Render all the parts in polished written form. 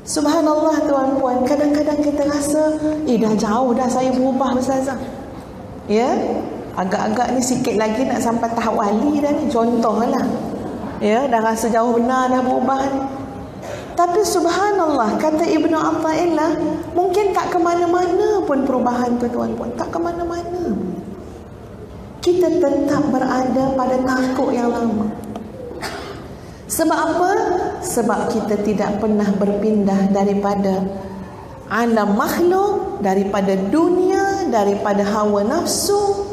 Subhanallah tuan-puan, kadang-kadang kita rasa dah jauh dah saya berubah Ustazah. Ya, agak-agak ni sikit lagi nak sampai tahap wali dah ni, contohlah. Ya, dah rasa jauh benar dah berubah ni. Tapi subhanallah, kata Ibnu Athaillah, mungkin tak ke mana-mana pun perubahan tu tuan-puan, tak ke mana-mana. Kita tetap berada pada takut yang lama. Sebab apa? Sebab kita tidak pernah berpindah daripada alam makhluk, daripada dunia, daripada hawa nafsu.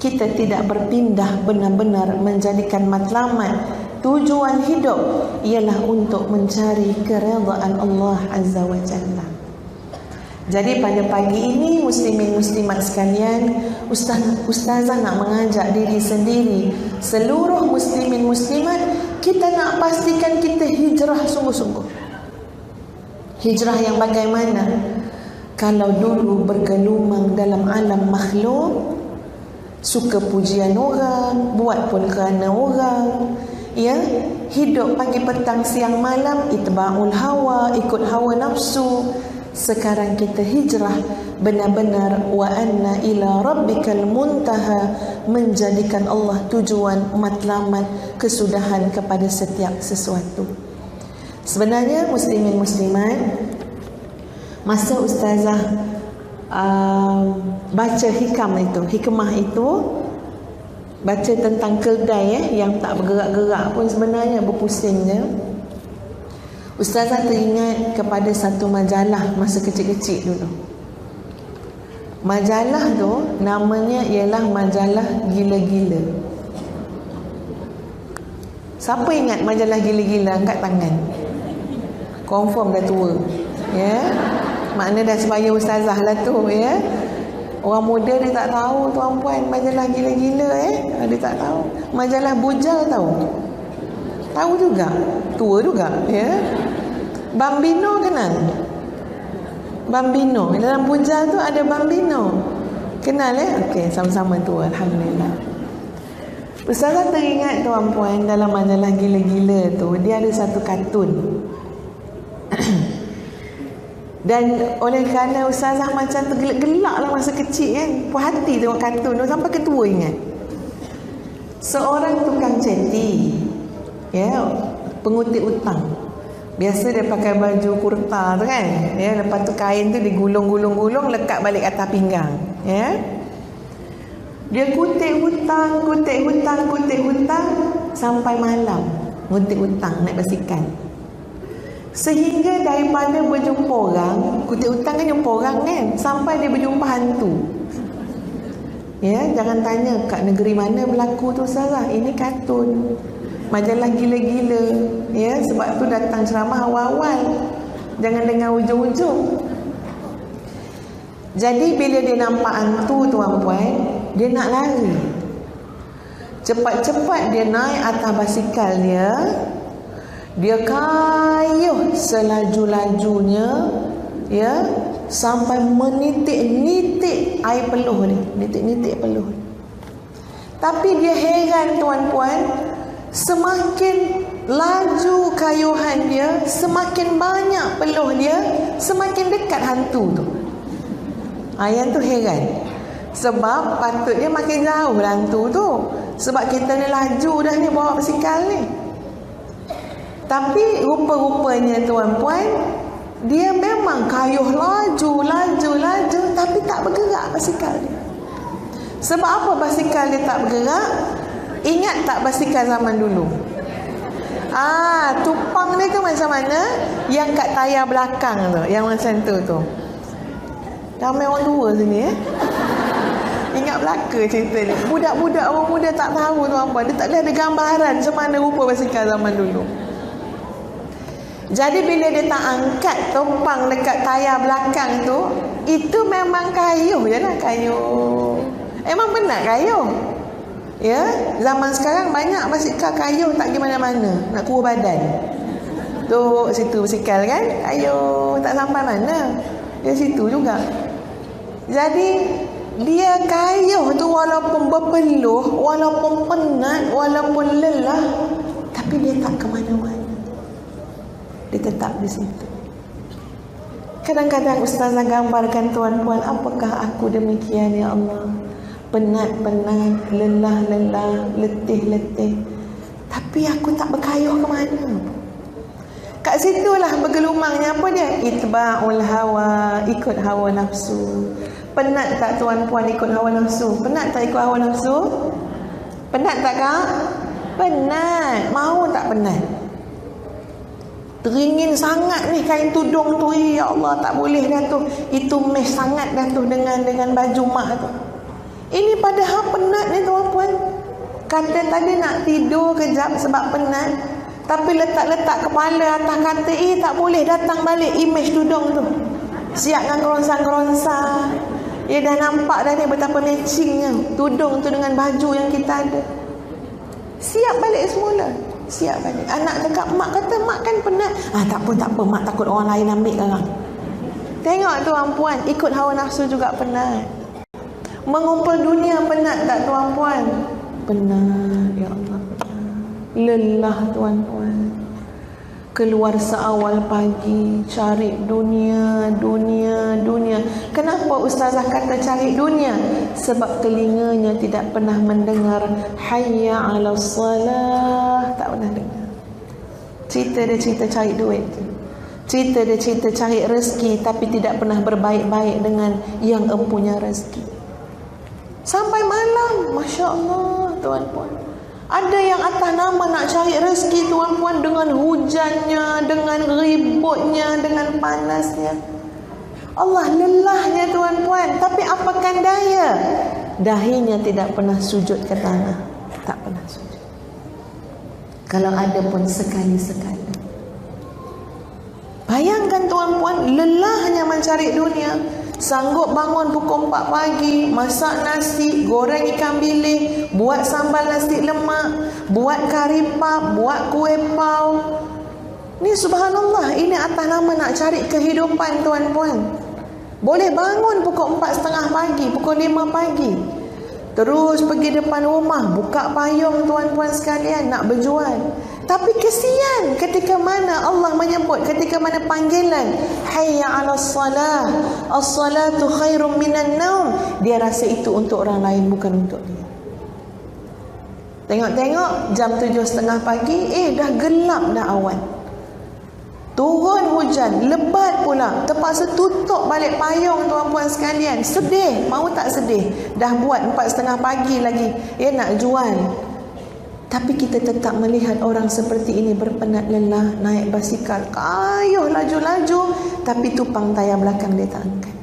Kita tidak berpindah benar-benar menjadikan matlamat, tujuan hidup ialah untuk mencari keredaan Allah Azza wa Jalla. Jadi pada pagi ini muslimin muslimat sekalian, ustazah nak mengajak diri sendiri, seluruh muslimin muslimat, kita nak pastikan kita hijrah sungguh-sungguh. Hijrah yang bagaimana? Kalau dulu bergelumang dalam alam makhluk, suka pujian orang, buat pun kerana orang, ya, hidup pagi petang siang malam itba'ul hawa, ikut hawa nafsu. Sekarang kita hijrah benar-benar wa anna ila rabbikal muntaha, menjadikan Allah tujuan, matlamat, kesudahan kepada setiap sesuatu. Sebenarnya muslimin muslimat, masa ustazah baca hikmah itu, baca tentang keldai yang tak bergerak-gerak pun sebenarnya berpusingnya, ustazah teringat kepada satu majalah masa kecil-kecil dulu. Majalah tu namanya ialah majalah Gila-Gila. Siapa ingat majalah Gila-Gila? Angkat tangan. Confirm dah tua, ya. Makna dah sebaya ustazah lah tu, ya. Orang muda dia tak tahu tuan-puan majalah Gila-Gila, dia tak tahu. Majalah Bujal tahu? Tahu juga. Tua juga, ya. Bambino kenal? Bambino. Dalam Bujal tu ada Bambino. Kenal, ya? Okey, sama-sama tua, alhamdulillah. Ustazah teringat tuan-puan, dalam majalah Gila-Gila tu dia ada satu kartun. Dan oleh kerana ustazah macam tergelak-gelak lah masa kecil kan, puas hati tengok kartun tu sampai ketua ingat. Seorang tukang ceti, ya, pengutip hutang. Biasa dia pakai baju kurta tu kan, ya, lepas tu kain tu digulung-gulung-gulung lekat balik atas pinggang, ya. Dia kutip hutang sampai malam, ngutip hutang naik basikal. Sehingga daripada berjumpa orang, kutip hutang kan jumpa orang kan, sampai dia berjumpa hantu. Ya, jangan tanya kat negeri mana berlaku tu Ustazah. Ini kartun majalah Gila-Gila, ya, sebab tu datang ceramah awal-awal, jangan dengar ujung-ujung. Jadi bila dia nampak hantu tuan-puan, dia nak lari. Cepat-cepat dia naik atas basikal dia kayuh selaju-lajunya, ya, sampai menitik-nitik air peluh ni, nitik-nitik peluh. Tapi dia heran tuan-puan, semakin laju kayuhan dia, semakin banyak peluh dia, semakin dekat hantu tu. Yang tu heran. Sebab patutnya makin jauh hantu tu, sebab kita ni laju dah ni bawa basikal ni. Tapi rupa-rupanya tuan-puan, dia memang kayuh laju, tapi tak bergerak basikal dia. Sebab apa basikal dia tak bergerak? Ingat tak basikal zaman dulu? Tupang dia tu macam mana? Yang kat tayar belakang tu, yang macam tu. Ramai orang tua sini, ingat belaka cerita ni. Budak-budak orang muda tak tahu tuan-puan, dia tak boleh ada gambaran macam mana rupa basikal zaman dulu. Jadi bila dia tak angkat tumpang dekat tayar belakang tu, itu memang kayuh je lah, kayuh. Emang benar kayuh. Ya, zaman sekarang banyak basikal kayuh tak pergi mana-mana, nak kurus badan. Tu situ basikal kan, kayuh tak sampai mana. Dia situ juga. Jadi dia kayuh tu walaupun berpeluh, walaupun penat, walaupun lelah, tapi dia tak ke mana-mana. Dia tetap di situ. Kadang-kadang ustazah gambarkan tuan-puan, apakah aku demikian ya Allah? Penat-penat, lelah-lelah, letih-letih. Tapi aku tak berkayuh ke mana. Kat situlah bergelumangnya apa dia? Itba'ul hawa, ikut hawa nafsu. Penat tak tuan-puan ikut hawa nafsu? Penat tak ikut hawa nafsu? Penat tak kak? Penat. Mau tak penat? Teringin sangat ni kain tudung tu. Ya Allah, tak boleh dah tu. Itu mesh sangat dah tu dengan baju mak tu. Ini padahal penat ni tuan-puan. Kata tadi nak tidur kejap sebab penat, tapi letak-letak kepala atas kata, tak boleh datang balik image tudung tu. Siap dengan keronsa-keronsa. Dah nampak dah ni betapa matchingnya tudung tu dengan baju yang kita ada. Siap balik semula. Siap balik. Anak cakap, mak kata mak kan penat. Tak apa, mak takut orang lain ambil sekarang. Tengok tuan-puan, ikut hawa nafsu juga penat. Mengumpul dunia penat tak tuan-puan? Penat, ya Allah, penat. Lelah tuan-puan. Keluar seawal pagi, cari dunia. Kenapa ustazah kata cari dunia? Sebab telinganya tidak pernah mendengar hayya 'alas salah. Tak pernah dengar. Cerita dia cerita cari duit, cerita dia cerita cari rezeki, tapi tidak pernah berbaik-baik dengan yang empunya rezeki. Sampai malam, Masya Allah tuan-puan. Ada yang atas nama nak cari rezeki tuan-puan, dengan hujannya, dengan ributnya, dengan panasnya. Allah lelahnya tuan-puan. Tapi apakan daya? Dahinya tidak pernah sujud ke tanah. Tak pernah sujud. Kalau ada pun sekali-sekali. Bayangkan tuan-puan, lelahnya mencari dunia. Sanggup bangun pukul 4 pagi, masak nasi, goreng ikan bilis, buat sambal nasi lemak, buat kari pap, buat kuih pau. Ni subhanallah, ini atas nama nak cari kehidupan tuan-puan. Boleh bangun pukul 4.30 pagi, pukul 5 pagi. Terus pergi depan rumah, buka payung tuan-puan sekalian, nak berjual. Tapi kesian ketika mana Allah menyebut, ketika mana panggilan hayya 'alas salah, as-salatu khairum minan naum, dia rasa itu untuk orang lain, bukan untuk dia. Tengok-tengok jam 7.30 pagi, dah gelap dah awan. Turun hujan, lebat pula, terpaksa tutup balik payung tuan-puan sekalian. Sedih, mau tak sedih? Dah buat 4.30 pagi lagi, nak jual. Tapi kita tetap melihat orang seperti ini berpenat lelah, naik basikal, kayuh laju-laju, tapi tupang tayar belakang dia tak angkat.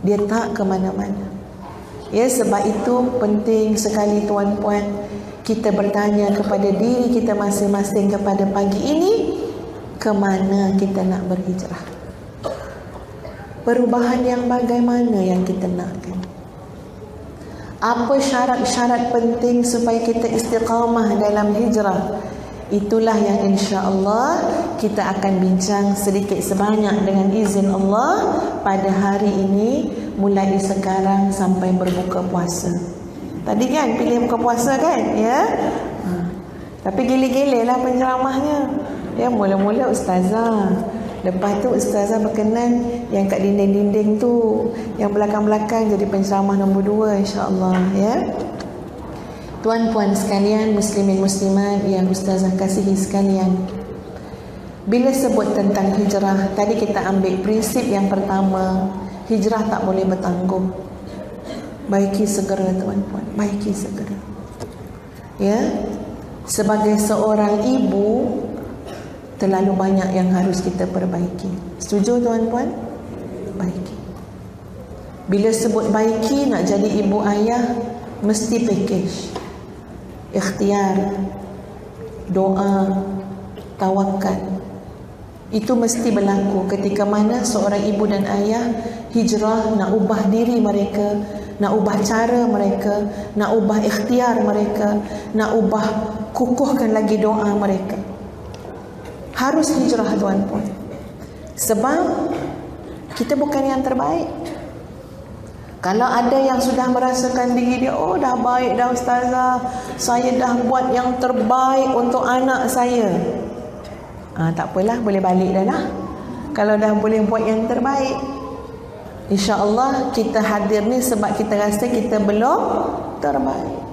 Dia tak ke mana-mana. Sebab itu penting sekali tuan-puan, kita bertanya kepada diri kita masing-masing kepada pagi ini, ke mana kita nak berhijrah? Perubahan yang bagaimana yang kita nakkan? Apa syarat-syarat penting supaya kita istiqamah dalam hijrah? Itulah yang insya-Allah kita akan bincang sedikit sebanyak dengan izin Allah pada hari ini, mulai sekarang sampai berbuka puasa. Tadi kan pilih buka puasa kan, ya? Tapi gile-gile lah penceramahnya. Mula-mula ustazah, lepas tu ustazah berkenan yang kat dinding-dinding tu, yang belakang-belakang jadi penceramah nombor 2 insya-Allah, ya. Tuan-puan sekalian, muslimin muslimat yang ustazah kasihi sekalian, bila sebut tentang hijrah, tadi kita ambil prinsip yang pertama, hijrah tak boleh bertangguh. Baiki segera tuan-puan, baiki segera. Ya, sebagai seorang ibu, terlalu banyak yang harus kita perbaiki. Setuju tuan-puan? Baiki. Bila sebut baiki, nak jadi ibu ayah, mesti package. Ikhtiar, doa, tawakal. Itu mesti berlaku ketika mana seorang ibu dan ayah hijrah, nak ubah diri mereka, nak ubah cara mereka, nak ubah ikhtiar mereka, nak ubah kukuhkan lagi doa mereka. Harus hijrah tuan-puan. Sebab kita bukan yang terbaik. Kalau ada yang sudah merasakan diri dia, dah baik dah ustazah, saya dah buat yang terbaik untuk anak saya, tak apalah, boleh balik dah lah. Kalau dah boleh buat yang terbaik, insya-Allah kita hadir ni sebab kita rasa kita belum terbaik.